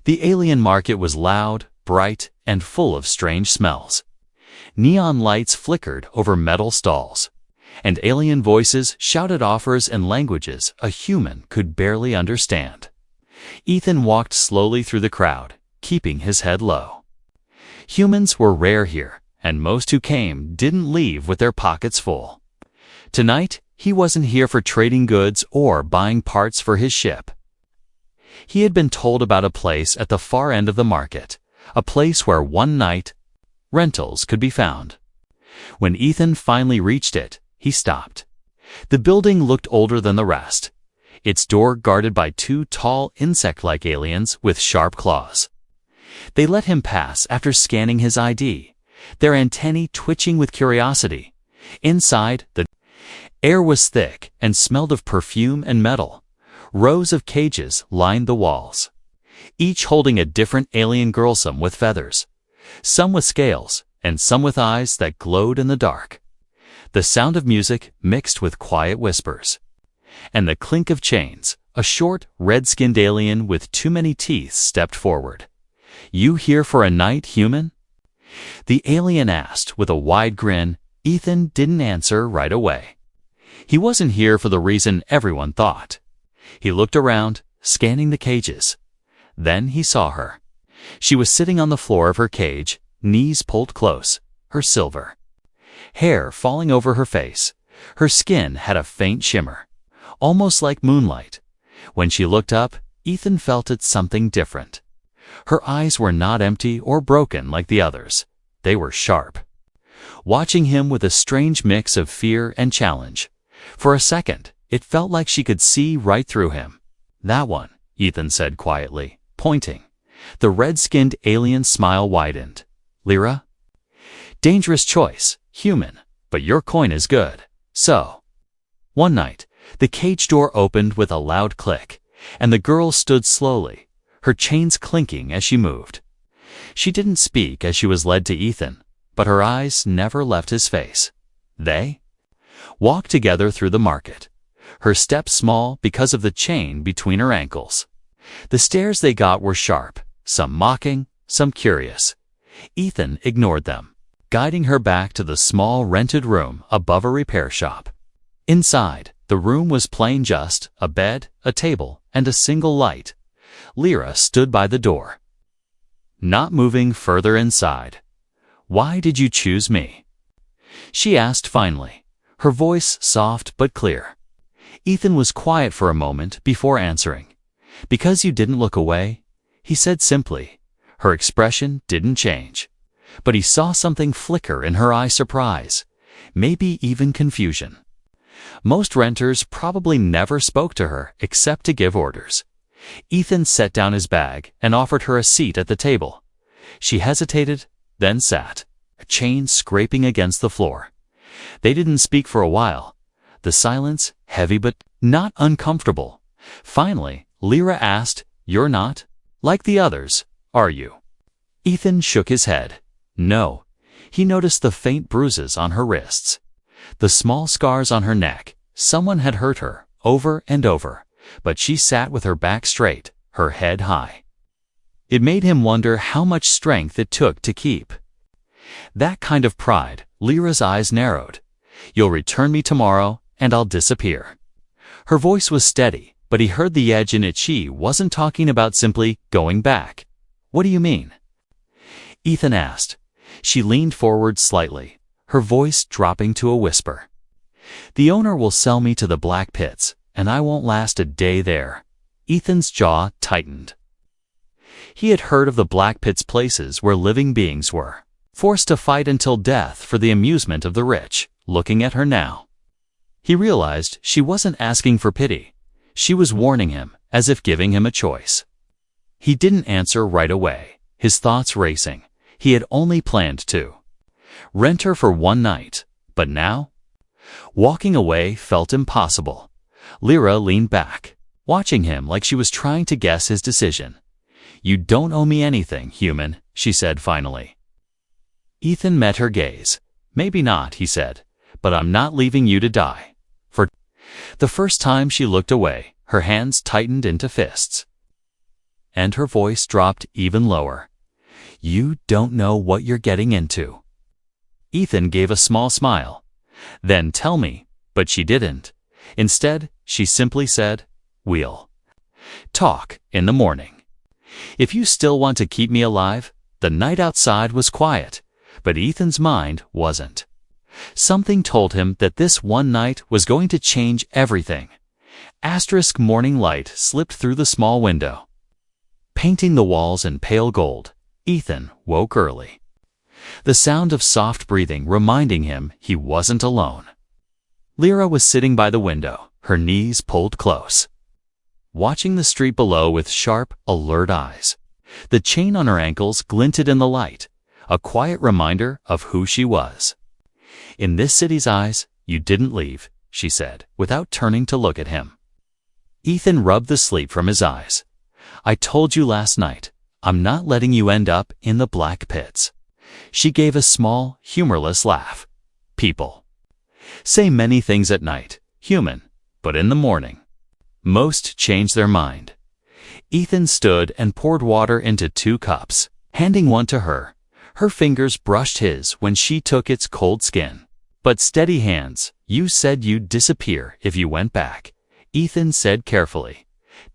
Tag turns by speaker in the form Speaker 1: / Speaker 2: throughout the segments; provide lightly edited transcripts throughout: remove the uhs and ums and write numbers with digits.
Speaker 1: The alien market was loud, bright, and full of strange smells. Neon lights flickered over metal stalls, and alien voices shouted offers in languages a human could barely understand. Ethan walked slowly through the crowd, keeping his head low. Humans were rare here, and most who came didn't leave with their pockets full. Tonight, he wasn't here for trading goods or buying parts for his ship. He had been told about a place at the far end of the market, a place where one-night rentals could be found. When Ethan finally reached it, he stopped. The building looked older than the rest, its door guarded by two tall insect-like aliens with sharp claws. They let him pass after scanning his ID, their antennae twitching with curiosity. Inside, the air was thick and smelled of perfume and metal. Rows of cages lined the walls, each holding a different alien girl, some with feathers, some with scales, and some with eyes that glowed in the dark. The sound of music mixed with quiet whispers, and the clink of chains. A short, red-skinned alien with too many teeth stepped forward. "You here for a night, human?" The alien asked with a wide grin. Ethan didn't answer right away. He wasn't here for the reason everyone thought. He looked around, scanning the cages. Then he saw her. She was sitting on the floor of her cage, knees pulled close, her silver hair falling over her face. Her skin had a faint shimmer, almost like moonlight. When she looked up, Ethan felt it something different. Her eyes were not empty or broken like the others. They were sharp, watching him with a strange mix of fear and challenge. For a second, it felt like she could see right through him. "That one," Ethan said quietly, pointing. The red-skinned alien's smile widened. "Lyra? Dangerous choice, human, but your coin is good. So." One night, the cage door opened with a loud click, and the girl stood slowly, her chains clinking as she moved. She didn't speak as she was led to Ethan, but her eyes never left his face. They walked together through the market, her steps small because of the chain between her ankles. The stares they got were sharp, some mocking, some curious. Ethan ignored them, guiding her back to the small rented room above a repair shop. Inside, the room was plain, just a bed, a table, and a single light. Lyra stood by the door, not moving further inside. "Why did you choose me?" she asked finally, her voice soft but clear. Ethan was quiet for a moment before answering. "Because you didn't look away," he said simply. Her expression didn't change, but he saw something flicker in her eye, surprise, maybe even confusion. Most renters probably never spoke to her except to give orders. Ethan set down his bag and offered her a seat at the table. She hesitated, then sat, a chain scraping against the floor. They didn't speak for a while, the silence heavy but not uncomfortable. Finally, Lyra asked, "You're not like the others, are you?" Ethan shook his head. No. He noticed the faint bruises on her wrists, the small scars on her neck. Someone had hurt her over and over, but she sat with her back straight, her head high. It made him wonder how much strength it took to keep that kind of pride. Lyra's eyes narrowed. "You'll return me tomorrow, and I'll disappear." Her voice was steady, but he heard the edge in it. She wasn't talking about simply going back. "What do you mean?" Ethan asked. She leaned forward slightly, her voice dropping to a whisper. "The owner will sell me to the black pits, and I won't last a day there." Ethan's jaw tightened. He had heard of the black pits, places where living beings were forced to fight until death for the amusement of the rich. Looking at her now, he realized she wasn't asking for pity. She was warning him, as if giving him a choice. He didn't answer right away, his thoughts racing. He had only planned to rent her for one night, but now walking away felt impossible. Lyra leaned back, watching him like she was trying to guess his decision. "You don't owe me anything, human," she said finally. Ethan met her gaze. "Maybe not," he said, "but I'm not leaving you to die." For the first time she looked away, her hands tightened into fists. and her voice dropped even lower. "You don't know what you're getting into." Ethan gave a small smile. "Then tell me," but she didn't. Instead, she simply said, "We'll talk in the morning. If you still want to keep me alive." The night outside was quiet, but Ethan's mind wasn't. Something told him that this one night was going to change everything. Asterisk morning light slipped through the small window, painting the walls in pale gold. Ethan woke early, the sound of soft breathing reminding him he wasn't alone. Lyra was sitting by the window, her knees pulled close, watching the street below with sharp, alert eyes. The chain on her ankles glinted in the light, a quiet reminder of who she was. "In this city's eyes, you didn't leave," she said, without turning to look at him. Ethan rubbed the sleep from his eyes. "I told you last night, I'm not letting you end up in the black pits." She gave a small, humorless laugh. "People say many things at night, human, but in the morning, most change their mind." Ethan stood and poured water into 2 cups, handing one to her. Her fingers brushed his when she took its cold skin. "But steady hands, you said you'd disappear if you went back," Ethan said carefully.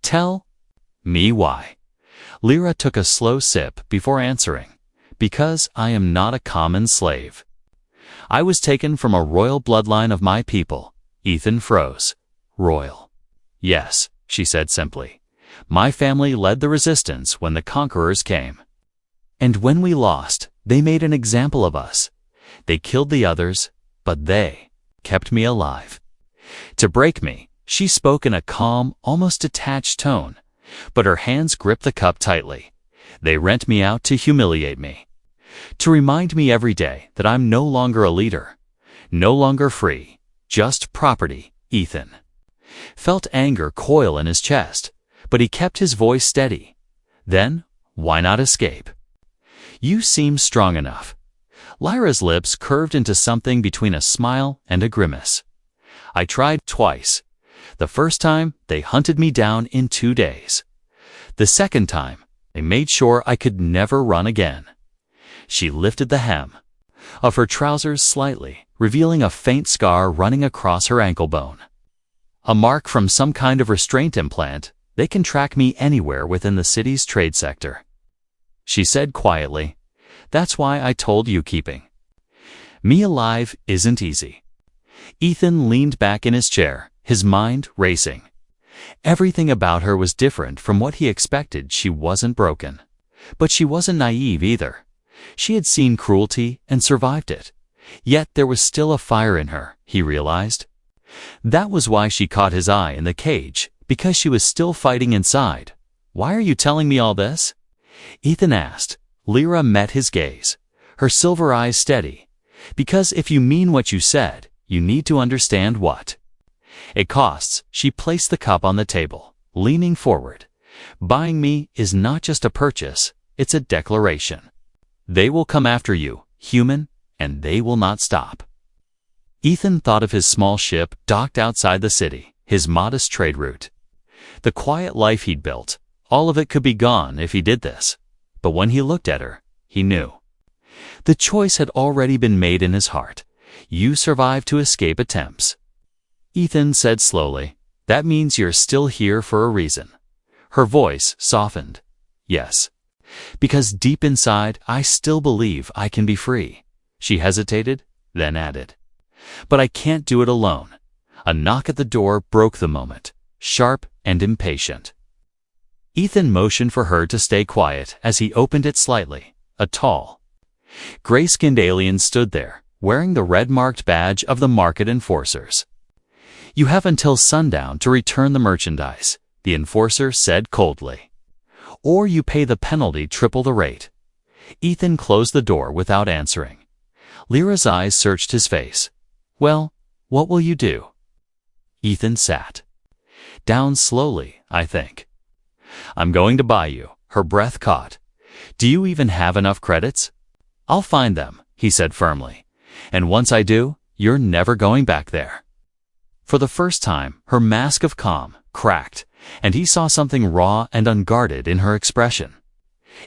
Speaker 1: "Tell me why." Lyra took a slow sip before answering. "Because I am not a common slave. I was taken from a royal bloodline of my people." Ethan froze. "Royal?" "Yes," she said simply. "My family led the resistance when the conquerors came. And when we lost, they made an example of us. They killed the others, but they kept me alive. To break me," she spoke in a calm, almost detached tone, but her hands gripped the cup tightly. "They rent me out to humiliate me, to remind me every day that I'm no longer a leader, no longer free, just property." Ethan felt anger coil in his chest, but he kept his voice steady. "Then, why not escape? You seem strong enough." Lyra's lips curved into something between a smile and a grimace. "I tried twice. The first time, they hunted me down in 2 days. The second time, they made sure I could never run again." She lifted the hem of her trousers slightly, revealing a faint scar running across her ankle bone. "A mark from some kind of restraint implant. They can track me anywhere within the city's trade sector." She said quietly, "That's why I told you keeping me alive isn't easy." Ethan leaned back in his chair, his mind racing. Everything about her was different from what he expected. She wasn't broken, but she wasn't naive either. She had seen cruelty and survived it. Yet there was still a fire in her, he realized. That was why she caught his eye in the cage, because she was still fighting inside. "Why are you telling me all this?" Ethan asked. Lyra met his gaze, her silver eyes steady. "Because if you mean what you said, you need to understand what it costs." She placed the cup on the table, leaning forward. "Buying me is not just a purchase, it's a declaration. They will come after you, human, and they will not stop." Ethan thought of his small ship docked outside the city, his modest trade route. The quiet life he'd built, all of it could be gone if he did this. But when he looked at her, he knew. The choice had already been made in his heart. You survived to escape attempts. Ethan said slowly, "That means you're still here for a reason." Her voice softened. "Yes. Because deep inside, I still believe I can be free." She hesitated, then added, "But I can't do it alone." A knock at the door broke the moment, sharp and impatient. Ethan motioned for her to stay quiet as he opened it slightly. A tall, gray-skinned alien stood there, wearing the red-marked badge of the market enforcers. "You have until sundown to return the merchandise," the enforcer said coldly. "Or you pay the penalty triple the rate." Ethan closed the door without answering. Lyra's eyes searched his face. "Well, what will you do?" Ethan sat down slowly. "I think I'm going to buy you." Her breath caught. "Do you even have enough credits?" "I'll find them," he said firmly. "And once I do, you're never going back there." For the first time, her mask of calm cracked, and he saw something raw and unguarded in her expression.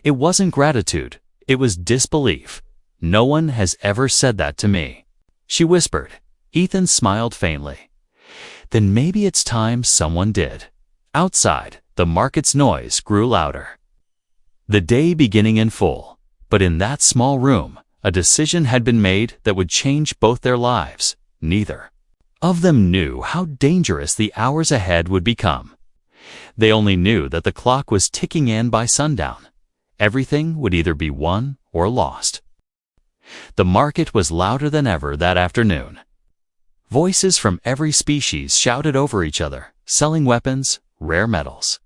Speaker 1: It wasn't gratitude, it was disbelief. "No one has ever said that to me," she whispered. Ethan smiled faintly. "Then maybe it's time someone did." Outside, the market's noise grew louder. The day beginning in full, but in that small room, a decision had been made that would change both their lives. Neither of them knew how dangerous the hours ahead would become. They only knew that the clock was ticking in by sundown. Everything would either be won or lost. The market was louder than ever that afternoon. Voices from every species shouted over each other, selling weapons, rare metals,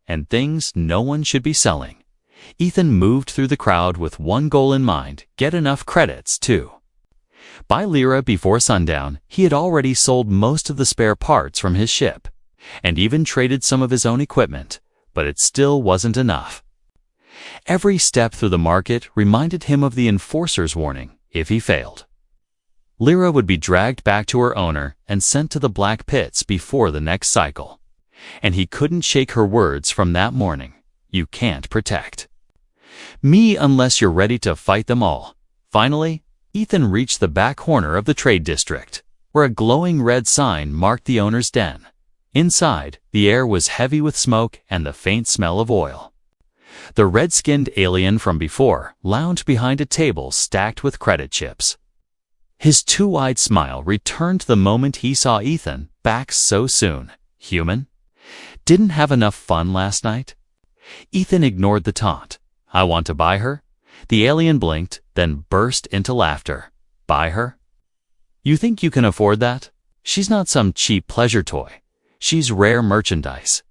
Speaker 1: and things no one should be selling. Ethan moved through the crowd with one goal in mind: get enough credits to buy Lyra before sundown. He had already sold most of the spare parts from his ship, and even traded some of his own equipment, but it still wasn't enough. Every step through the market reminded him of the enforcer's warning: if he failed, Lyra would be dragged back to her owner and sent to the black pits before the next cycle. And he couldn't shake her words from that morning: "You can't protect me unless you're ready to fight them all." Finally, Ethan reached the back corner of the trade district, where a glowing red sign marked the owner's den. Inside, the air was heavy with smoke and the faint smell of oil. The red-skinned alien from before lounged behind a table stacked with credit chips. His two-eyed smile returned the moment he saw Ethan, back so soon. "Human? Didn't have enough fun last night?" Ethan ignored the taunt. "I want to buy her?" The alien blinked, then burst into laughter. "Buy her? You think you can afford that? She's not some cheap pleasure toy. She's rare merchandise."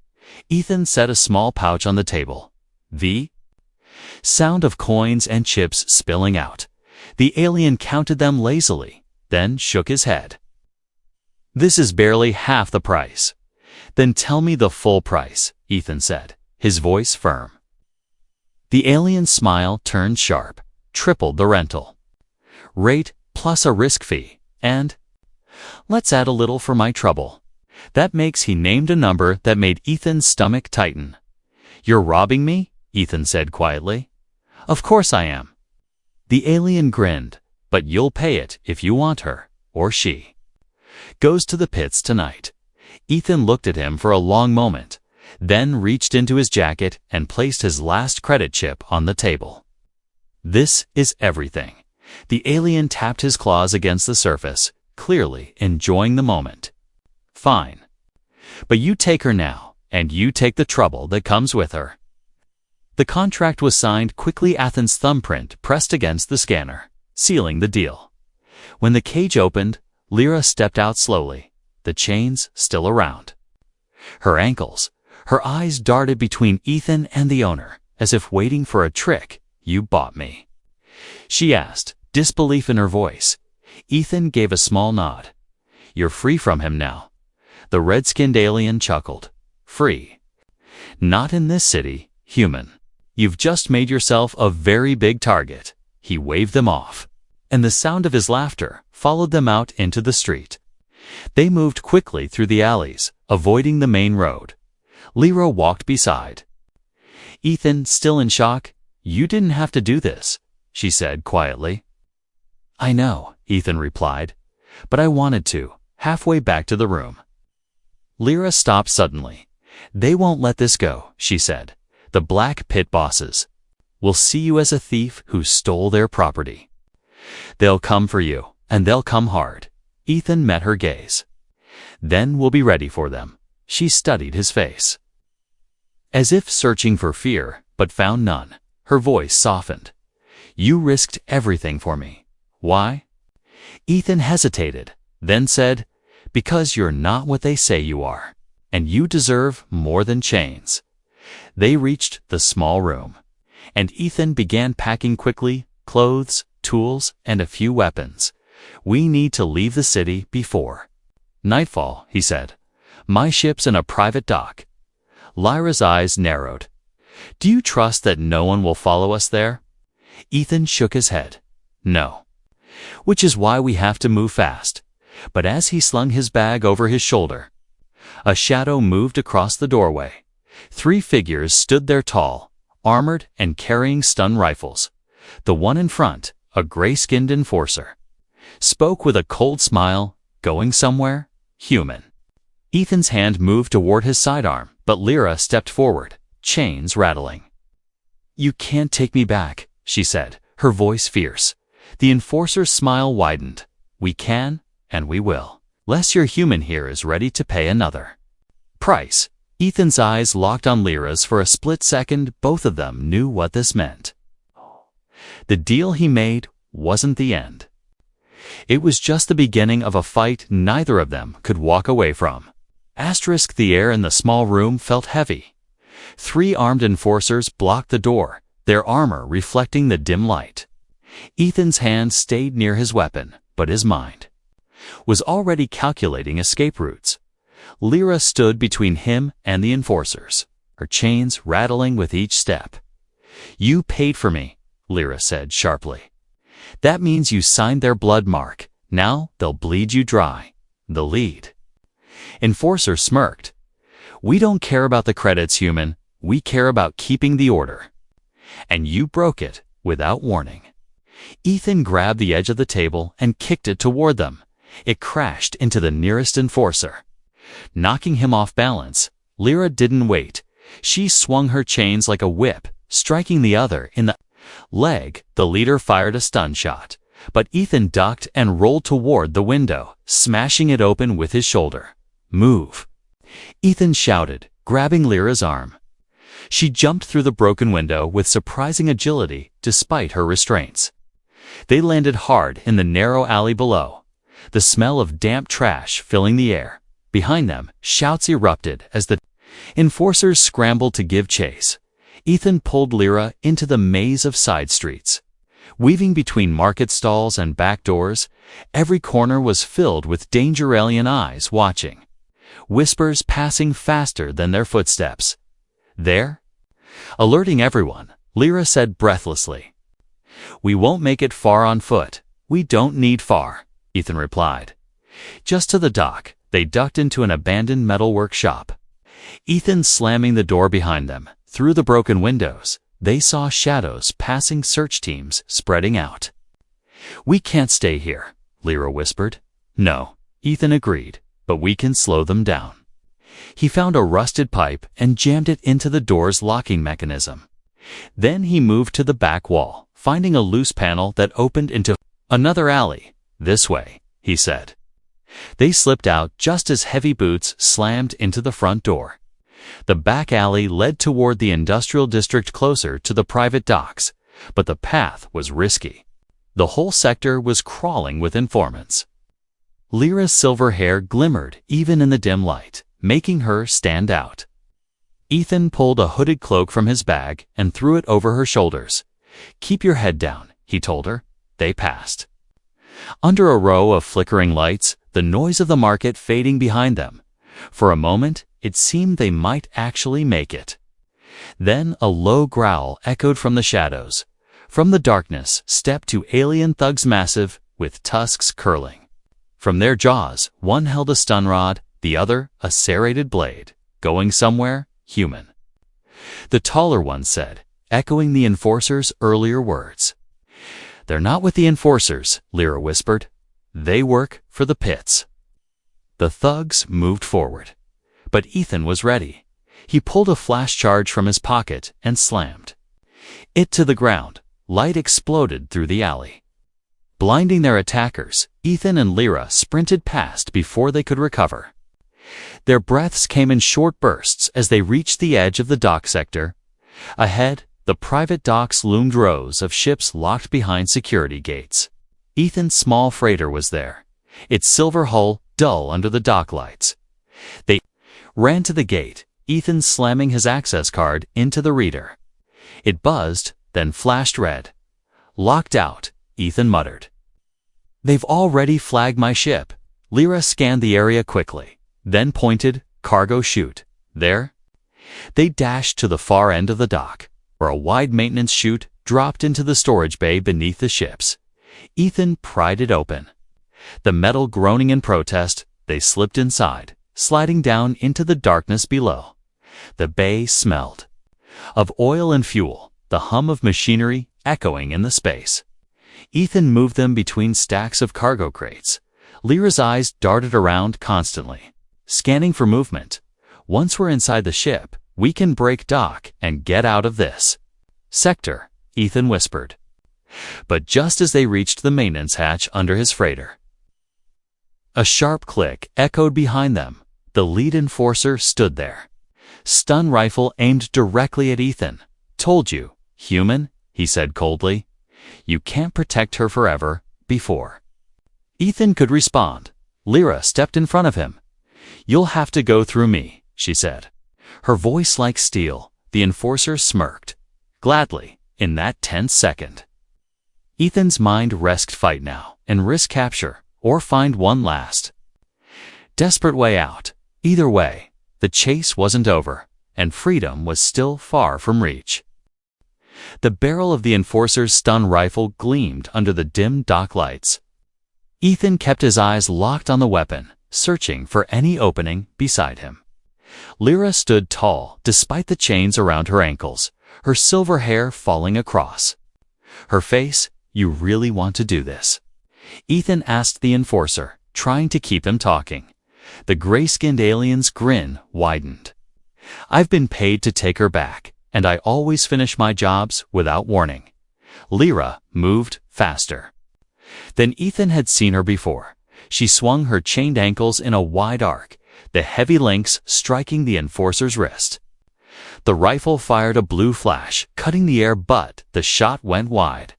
Speaker 1: Ethan set a small pouch on the table. "V?" Sound of coins and chips spilling out. The alien counted them lazily, then shook his head. "This is barely half the price." "Then tell me the full price," Ethan said, his voice firm. The alien's smile turned sharp. "Tripled the rental rate plus a risk fee, and let's add a little for my trouble." That makes he named a number that made Ethan's stomach tighten. "You're robbing me?" Ethan said quietly. "Of course I am." The alien grinned. "But you'll pay it if you want her, or she goes to the pits tonight." Ethan looked at him for a long moment, then reached into his jacket and placed his last credit chip on the table. "This is everything." The alien tapped his claws against the surface, clearly enjoying the moment. "Fine. But you take her now, and you take the trouble that comes with her." The contract was signed quickly, Ethan's thumbprint pressed against the scanner, sealing the deal. When the cage opened, Lyra stepped out slowly, the chains still around her ankles. Her eyes darted between Ethan and the owner, as if waiting for a trick. "You bought me?" she asked, disbelief in her voice. Ethan gave a small nod. "You're free from him now." The red-skinned alien chuckled. "Free? Not in this city, human. You've just made yourself a very big target." He waved them off, and the sound of his laughter followed them out into the street. They moved quickly through the alleys, avoiding the main road. Lyra walked beside. Ethan, still in shock. "You didn't have to do this," she said quietly. "I know," Ethan replied, "but I wanted to." Halfway back to the room, Lyra stopped suddenly. "They won't let this go," she said. "The black pit bosses will see you as a thief who stole their property. They'll come for you, and they'll come hard." Ethan met her gaze. "Then we'll be ready for them." She studied his face, as if searching for fear, but found none. Her voice softened. "You risked everything for me. Why?" Ethan hesitated, then said, "Because you're not what they say you are, and you deserve more than chains." They reached the small room, and Ethan began packing quickly: clothes, tools, and a few weapons. "We need to leave the city before nightfall," he said. "My ship's in a private dock." Lyra's eyes narrowed. "Do you trust that no one will follow us there?" Ethan shook his head. "No. Which is why we have to move fast." But as he slung his bag over his shoulder, A shadow moved across the doorway. 3 figures stood there tall, armored and carrying stun rifles. The one in front, a gray-skinned enforcer, spoke with a cold smile, "Going somewhere? Human." Ethan's hand moved toward his sidearm, but Lyra stepped forward, chains rattling. "You can't take me back," she said, her voice fierce. The enforcer's smile widened. "We can, and we will. Less your human here is ready to pay another price." Ethan's eyes locked on Lyra's for a split second. Both of them knew what this meant. The deal he made wasn't the end. It was just the beginning of a fight neither of them could walk away from. The air in the small room felt heavy. 3 armed enforcers blocked the door, their armor reflecting the dim light. Ethan's hand stayed near his weapon, but his mind was already calculating escape routes. Lyra stood between him and the enforcers, her chains rattling with each step. "You paid for me," Lyra said sharply. "That means you signed their blood mark. Now they'll bleed you dry." The lead enforcer smirked. "We don't care about the credits, human. We care about keeping the order. And you broke it without warning." Ethan grabbed the edge of the table and kicked it toward them. It crashed into the nearest enforcer, knocking him off balance. Lyra didn't wait. She swung her chains like a whip, striking the other in the leg. The leader fired a stun shot, but Ethan ducked and rolled toward the window, smashing it open with his shoulder. "Move!" Ethan shouted, grabbing Lyra's arm. She jumped through the broken window with surprising agility despite her restraints. They landed hard in the narrow alley below, the smell of damp trash filling the air. Behind them, shouts erupted as the enforcers scrambled to give chase. Ethan pulled Lyra into the maze of side streets. Weaving between market stalls and back doors, every corner was filled with danger alien eyes watching, whispers passing faster than their footsteps. "There?" Alerting everyone, Lyra said breathlessly. "We won't make it far on foot." "We don't need far," Ethan replied. Just to the dock, they ducked into an abandoned metalwork shop. Ethan slamming the door behind them. Through the broken windows, they saw shadows passing, search teams spreading out. "We can't stay here," Lyra whispered. "No," Ethan agreed, "but we can slow them down." He found a rusted pipe and jammed it into the door's locking mechanism. Then he moved to the back wall, finding a loose panel that opened into another alley. "This way," he said. They slipped out just as heavy boots slammed into the front door. The back alley led toward the industrial district closer to the private docks, but the path was risky. The whole sector was crawling with informants. Lyra's silver hair glimmered even in the dim light, making her stand out. Ethan pulled a hooded cloak from his bag and threw it over her shoulders. "Keep your head down," he told her. They passed under a row of flickering lights, the noise of the market fading behind them. For a moment, it seemed they might actually make it. Then a low growl echoed from the shadows. From the darkness stepped 2 alien thugs, massive, with tusks curling. From their jaws, one held a stun rod, the other a serrated blade. "Going somewhere, human," the taller one said, echoing the enforcer's earlier words. "They're not with the enforcers," Lyra whispered. "They work for the pits." The thugs moved forward, but Ethan was ready. He pulled a flash charge from his pocket and slammed it to the ground. Light exploded through the alley, blinding their attackers. Ethan and Lyra sprinted past before they could recover. Their breaths came in short bursts as they reached the edge of the dock sector. Ahead, the private docks loomed, rows of ships locked behind security gates. Ethan's small freighter was there, its silver hull dull under the dock lights. They ran to the gate, Ethan slamming his access card into the reader. It buzzed, then flashed red. "Locked out," Ethan muttered. "They've already flagged my ship." Lyra scanned the area quickly, then pointed, "Cargo chute. There." They dashed to the far end of the dock, where a wide maintenance chute dropped into the storage bay beneath the ships. Ethan pried it open. The metal groaning in protest, they slipped inside, sliding down into the darkness below. The bay smelled of oil and fuel, the hum of machinery echoing in the space. Ethan moved them between stacks of cargo crates. Lyra's eyes darted around constantly, scanning for movement. Once we're inside the ship, we can break dock and get out of this sector, Ethan whispered. But just as they reached the maintenance hatch under his freighter, a sharp click echoed behind them. The lead enforcer stood there, stun rifle aimed directly at Ethan. "Told you, human," he said coldly. "You can't protect her forever." Before Ethan could respond, Lyra stepped in front of him. "You'll have to go through me," she said, her voice like steel. The enforcer smirked. "Gladly," in that tense second. Ethan's mind risked fight now, and risk capture, or find one last desperate way out. Either way, the chase wasn't over, and freedom was still far from reach. The barrel of the enforcer's stun rifle gleamed under the dim dock lights. Ethan kept his eyes locked on the weapon, searching for any opening beside him. Lyra stood tall, despite the chains around her ankles, her silver hair falling across her face. "You really want to do this?" Ethan asked the enforcer, trying to keep him talking. The gray-skinned alien's grin widened. "I've been paid to take her back, and I always finish my jobs without warning." Lyra moved faster than Ethan had seen her before. She swung her chained ankles in a wide arc, the heavy links striking the enforcer's wrist. The rifle fired a blue flash, cutting the air, but the shot went wide.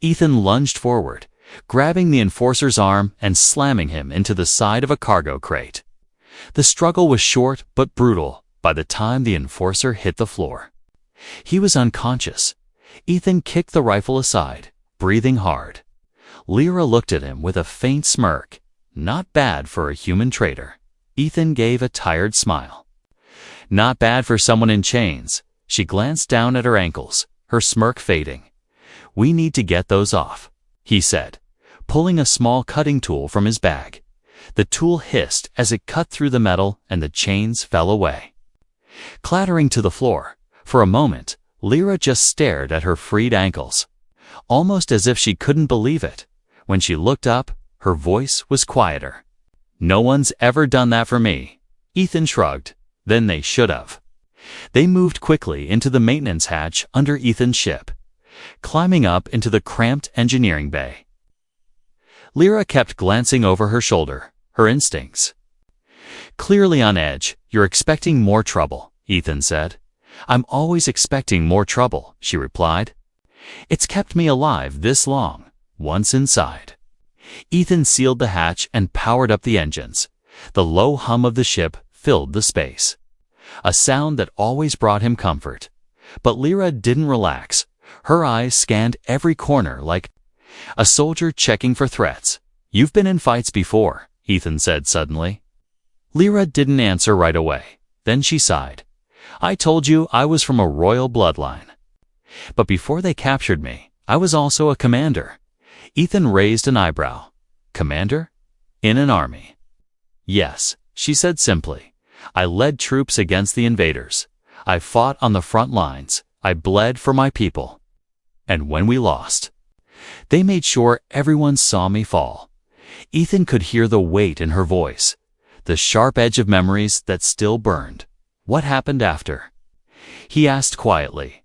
Speaker 1: Ethan lunged forward, grabbing the enforcer's arm and slamming him into the side of a cargo crate. The struggle was short but brutal by the time the enforcer hit the floor. He was unconscious. Ethan kicked the rifle aside, breathing hard. Lyra looked at him with a faint smirk. "Not bad for a human traitor." Ethan gave a tired smile. "Not bad for someone in chains." She glanced down at her ankles, her smirk fading. "We need to get those off," he said, pulling a small cutting tool from his bag. The tool hissed as it cut through the metal and the chains fell away, clattering to the floor. For a moment, Lyra just stared at her freed ankles, almost as if she couldn't believe it. When she looked up, her voice was quieter. "No one's ever done that for me." Ethan shrugged. "Then they should have." They moved quickly into the maintenance hatch under Ethan's ship, climbing up into the cramped engineering bay. Lyra kept glancing over her shoulder, her instincts clearly on edge. "You're expecting more trouble," Ethan said. "I'm always expecting more trouble," she replied. "It's kept me alive this long." Once inside, Ethan sealed the hatch and powered up the engines. The low hum of the ship filled the space, a sound that always brought him comfort. But Lyra didn't relax. Her eyes scanned every corner like a soldier checking for threats. "You've been in fights before," Ethan said suddenly. Lyra didn't answer right away. Then she sighed. "I told you I was from a royal bloodline. But before they captured me, I was also a commander." Ethan raised an eyebrow. "Commander? In an army?" "Yes," she said simply. "I led troops against the invaders. I fought on the front lines. I bled for my people. And when we lost, they made sure everyone saw me fall." Ethan could hear the weight in her voice, the sharp edge of memories that still burned. "What happened after?" he asked quietly.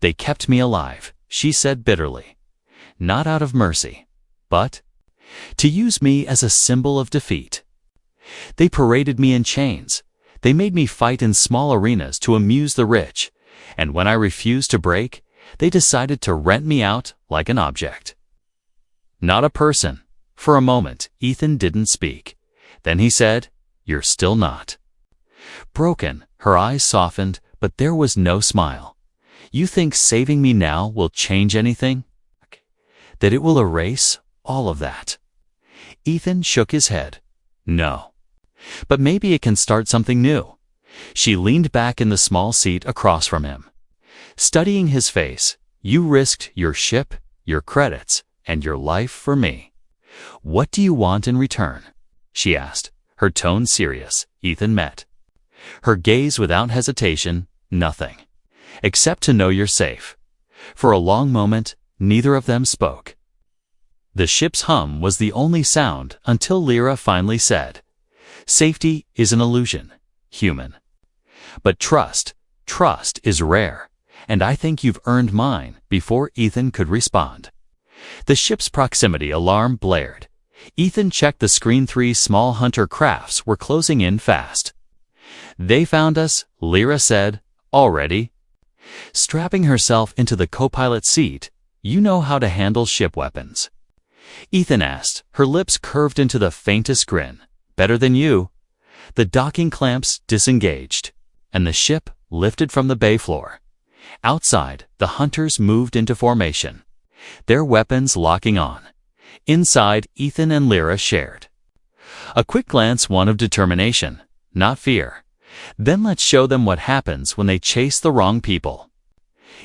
Speaker 1: "They kept me alive," she said bitterly. "Not out of mercy, but to use me as a symbol of defeat. They paraded me in chains. They made me fight in small arenas to amuse the rich. And when I refused to break, they decided to rent me out like an object. Not a person." For a moment, Ethan didn't speak. Then he said, "You're still not broken." Her eyes softened, but there was no smile. "You think saving me now will change anything? That it will erase all of that?" Ethan shook his head. "No. But maybe it can start something new." She leaned back in the small seat across from him, studying his face. "You risked your ship, your credits, and your life for me. What do you want in return?" she asked, her tone serious. Ethan met her gaze without hesitation. Nothing. Except to know you're safe. For a long moment, neither of them spoke. The ship's hum was the only sound until Lyra finally said, "Safety is an illusion, human. But trust is rare, and I think you've earned mine." Before Ethan could respond, the ship's proximity alarm blared. Ethan checked the screen. 3 small hunter crafts were closing in fast. "They found us," Lyra said. "Already?" Strapping herself into the co-pilot seat, "You know how to handle ship weapons?" Ethan asked, her lips curved into the faintest grin. "Better than you." The docking clamps disengaged, and the ship lifted from the bay floor. Outside, the hunters moved into formation, their weapons locking on. Inside, Ethan and Lyra shared a quick glance, one of determination, not fear. "Then let's show them what happens when they chase the wrong people,"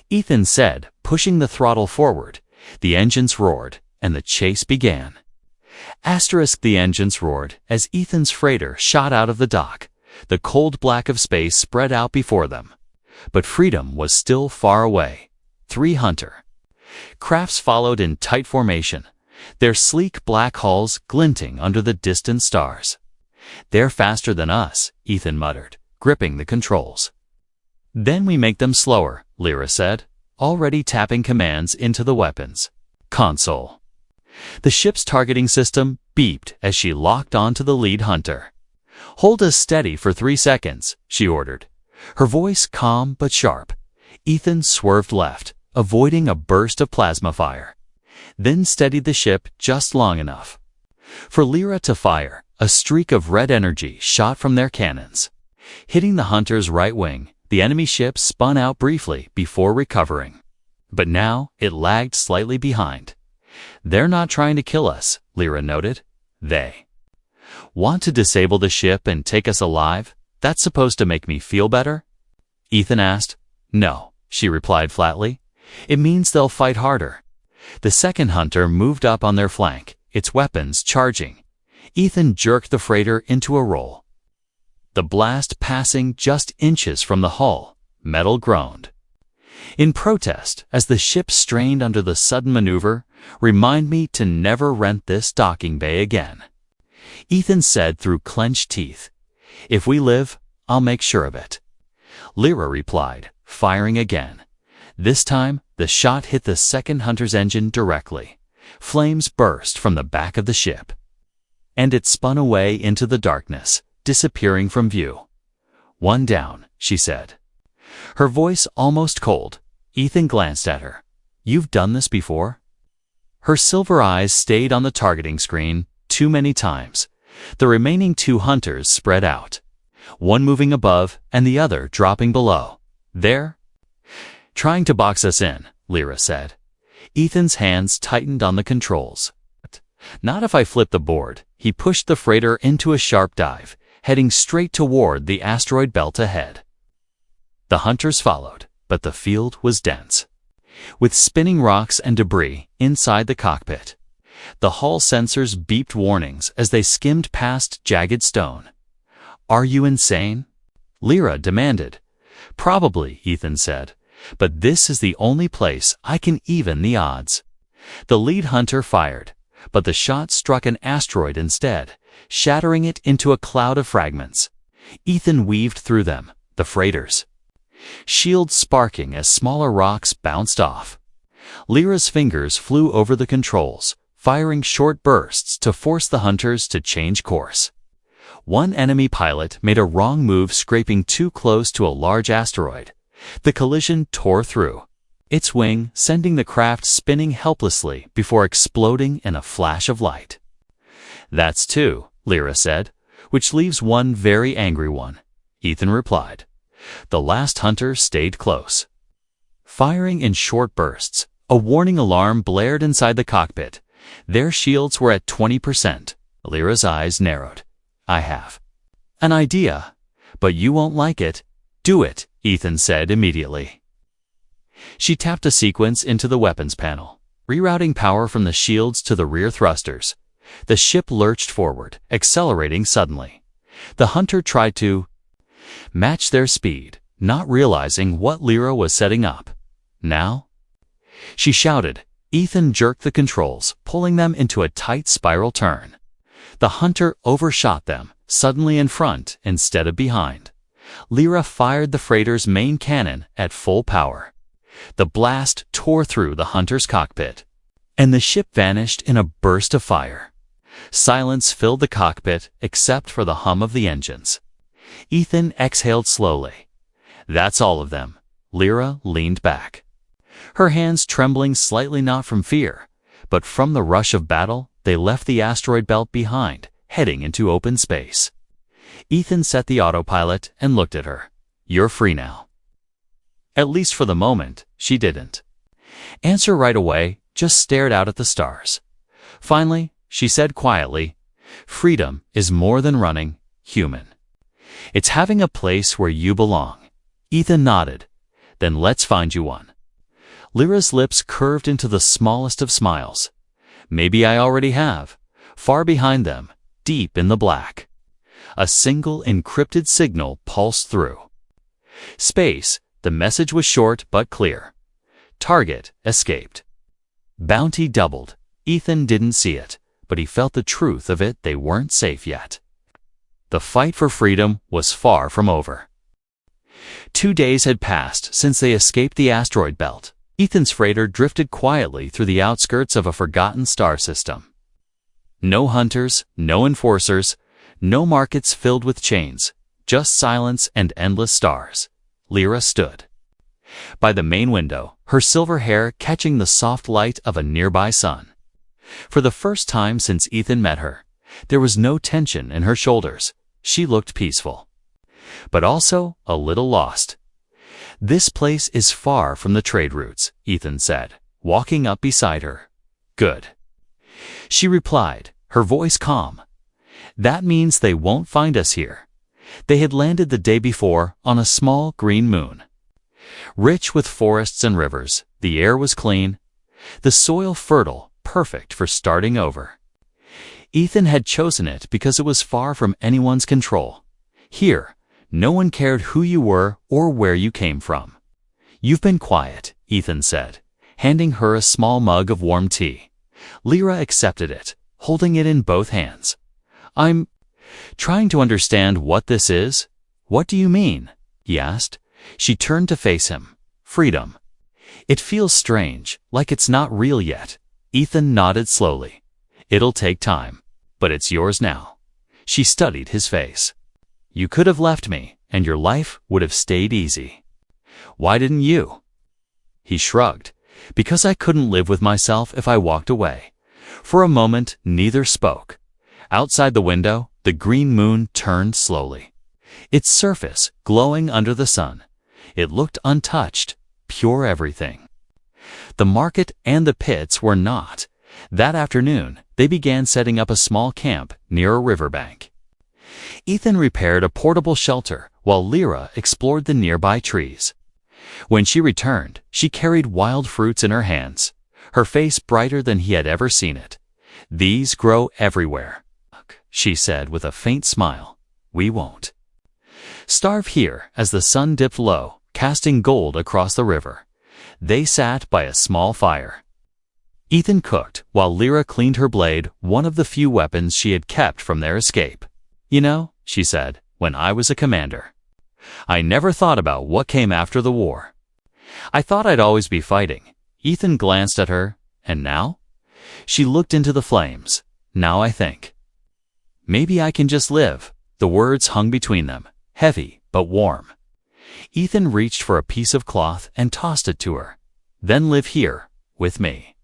Speaker 1: Ethan said, pushing the throttle forward. The engines roared, and the chase began. The engines roared as Ethan's freighter shot out of the dock. The cold black of space spread out before them. But freedom was still far away. 3 hunter crafts followed in tight formation, their sleek black hulls glinting under the distant stars. "They're faster than us," Ethan muttered, gripping the controls. "Then we make them slower," Lyra said, already tapping commands into the weapons console. The ship's targeting system beeped as she locked onto the lead hunter. "Hold us steady for 3 seconds," she ordered, her voice calm but sharp. Ethan swerved left, avoiding a burst of plasma fire, then steadied the ship just long enough for Lyra to fire. A streak of red energy shot from their cannons, hitting the hunter's right wing. The enemy ship spun out briefly before recovering, but now it lagged slightly behind. "They're not trying to kill us," Lyra noted. "They want to disable the ship and take us alive. That's supposed to make me feel better?" Ethan asked. "No," she replied flatly. "It means they'll fight harder." The second hunter moved up on their flank, its weapons charging. Ethan jerked the freighter into a roll, the blast passing just inches from the hull. Metal groaned in protest as the ship strained under the sudden maneuver. "Remind me to never rent this docking bay again," Ethan said through clenched teeth. "If we live, I'll make sure of it." Lyra replied, firing again. This time, the shot hit the second hunter's engine directly. Flames burst from the back of the ship, and it spun away into the darkness, disappearing from view. "One down," she said, her voice almost cold. Ethan glanced at her. "You've done this before?" Her silver eyes stayed on the targeting screen. "Too many times." The remaining 2 hunters spread out, one moving above and the other dropping below. "They're trying to box us in," Lyra said. Ethan's hands tightened on the controls. "Not if I flip the board." He pushed the freighter into a sharp dive, heading straight toward the asteroid belt ahead. The hunters followed, but the field was dense, with spinning rocks and debris inside the cockpit. The hull sensors beeped warnings as they skimmed past jagged stone. "Are you insane?" Lyra demanded. "Probably," Ethan said, "but this is the only place I can even the odds." The lead hunter fired, but the shot struck an asteroid instead, shattering it into a cloud of fragments. Ethan weaved through them, the freighters shields sparking as smaller rocks bounced off. Lyra's fingers flew over the controls, firing short bursts to force the hunters to change course. One enemy pilot made a wrong move, scraping too close to a large asteroid. The collision tore through its wing, sending the craft spinning helplessly before exploding in a flash of light. "That's 2, Lyra said, "which leaves 1 very angry one," Ethan replied. The last hunter stayed close, firing in short bursts. A warning alarm blared inside the cockpit. Their shields were at 20%. Lyra's eyes narrowed. "I have an idea, but you won't like it." "Do it," Ethan said immediately. She tapped a sequence into the weapons panel, rerouting power from the shields to the rear thrusters. The ship lurched forward, accelerating suddenly. The hunter tried to match their speed, not realizing what Lyra was setting up. Now? She shouted. Ethan jerked the controls, pulling them into a tight spiral turn. The hunter overshot them, suddenly in front instead of behind. Lyra fired the freighter's main cannon at full power. The blast tore through the hunter's cockpit, and the ship vanished in a burst of fire. Silence filled the cockpit except for the hum of the engines. Ethan exhaled slowly. That's all of them. Lyra leaned back, her hands trembling slightly, not from fear, but from the rush of battle. They left the asteroid belt behind, heading into open space. Ethan set the autopilot and looked at her. You're free now. At least for the moment, she didn't answer right away, just stared out at the stars. Finally, she said quietly, freedom is more than running, human. It's having a place where you belong. Ethan nodded. Then let's find you one. Lyra's lips curved into the smallest of smiles. Maybe I already have. Far behind them, deep in the black, a single encrypted signal pulsed through space. The message was short but clear. Target escaped. Bounty doubled. Ethan didn't see it, but he felt the truth of it. They weren't safe yet. The fight for freedom was far from over. 2 days had passed since they escaped the asteroid belt. Ethan's freighter drifted quietly through the outskirts of a forgotten star system. No hunters, no enforcers, no markets filled with chains, just silence and endless stars. Lyra stood by the main window, her silver hair catching the soft light of a nearby sun. For the first time since Ethan met her, there was no tension in her shoulders. She looked peaceful, but also a little lost. This place is far from the trade routes, Ethan said, walking up beside her. Good, she replied, her voice calm. That means they won't find us here. They had landed the day before on a small green moon. Rich with forests and rivers, the air was clean, the soil fertile, perfect for starting over. Ethan had chosen it because it was far from anyone's control. Here, no one cared who you were or where you came from. You've been quiet, Ethan said, handing her a small mug of warm tea. Lyra accepted it, holding it in both hands. I'm trying to understand what this is. What do you mean? He asked. She turned to face him. Freedom. It feels strange, like it's not real yet. Ethan nodded slowly. It'll take time, but it's yours now. She studied his face. You could have left me, and your life would have stayed easy. Why didn't you? He shrugged. Because I couldn't live with myself if I walked away. For a moment, neither spoke. Outside the window, the green moon turned slowly, its surface glowing under the sun. It looked untouched, pure everything. The market and the pits were not. That afternoon, they began setting up a small camp near a riverbank. Ethan repaired a portable shelter while Lyra explored the nearby trees. When she returned, she carried wild fruits in her hands, her face brighter than he had ever seen it. These grow everywhere, she said with a faint smile. We won't starve here. As the sun dipped low, casting gold across the river, they sat by a small fire. Ethan cooked while Lyra cleaned her blade, one of the few weapons she had kept from their escape. You know, she said, when I was a commander, I never thought about what came after the war. I thought I'd always be fighting. Ethan glanced at her. And now? She looked into the flames. Now I think maybe I can just live. The words hung between them, heavy but warm. Ethan reached for a piece of cloth and tossed it to her. Then live here, with me.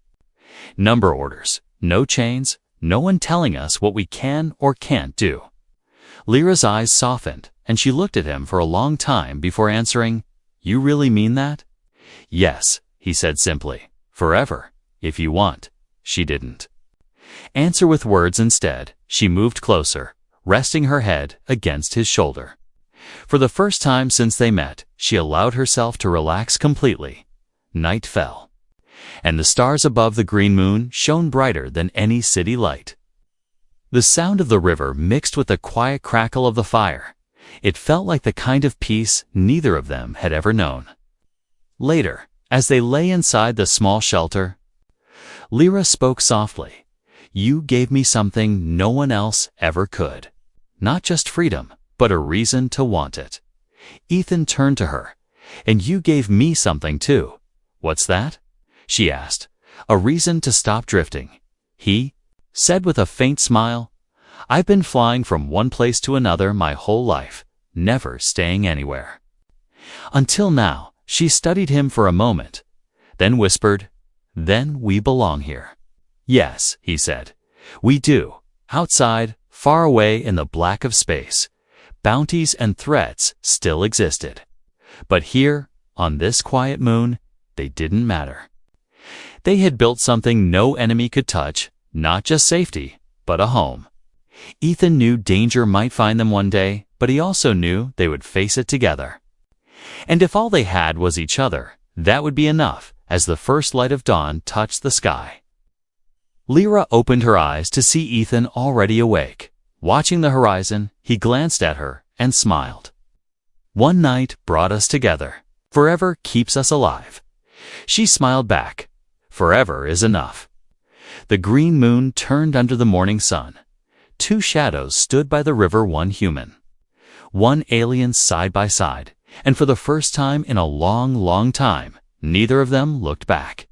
Speaker 1: Number orders, no chains, no one telling us what we can or can't do. Lyra's eyes softened, and she looked at him for a long time before answering, You really mean that? Yes, he said simply. Forever, if you want. She didn't answer with words. Instead, she moved closer, resting her head against his shoulder. For the first time since they met, she allowed herself to relax completely. Night fell, and the stars above the green moon shone brighter than any city light. The sound of the river mixed with the quiet crackle of the fire. It felt like the kind of peace neither of them had ever known. Later, as they lay inside the small shelter, Lyra spoke softly. "You gave me something no one else ever could. Not just freedom, but a reason to want it." Ethan turned to her. "And you gave me something too." "What's that?" she asked. "A reason to stop drifting." He said with a faint smile, "I've been flying from one place to another my whole life, never staying anywhere." Until now, she studied him for a moment, then whispered, "Then we belong here." "Yes," he said, "we do. Outside, far away in the black of space, bounties and threats still existed. But here, on this quiet moon, they didn't matter." They had built something no enemy could touch, not just safety, but a home. Ethan knew danger might find them one day, but he also knew they would face it together. And if all they had was each other, that would be enough as the first light of dawn touched the sky. Lyra opened her eyes to see Ethan already awake. Watching the horizon, he glanced at her and smiled. "One night brought us together. Forever keeps us alive." She smiled back. "Forever is enough." The green moon turned under the morning sun. Two shadows stood by the river, one human, one alien side by side, and for the first time in a long, long time, neither of them looked back.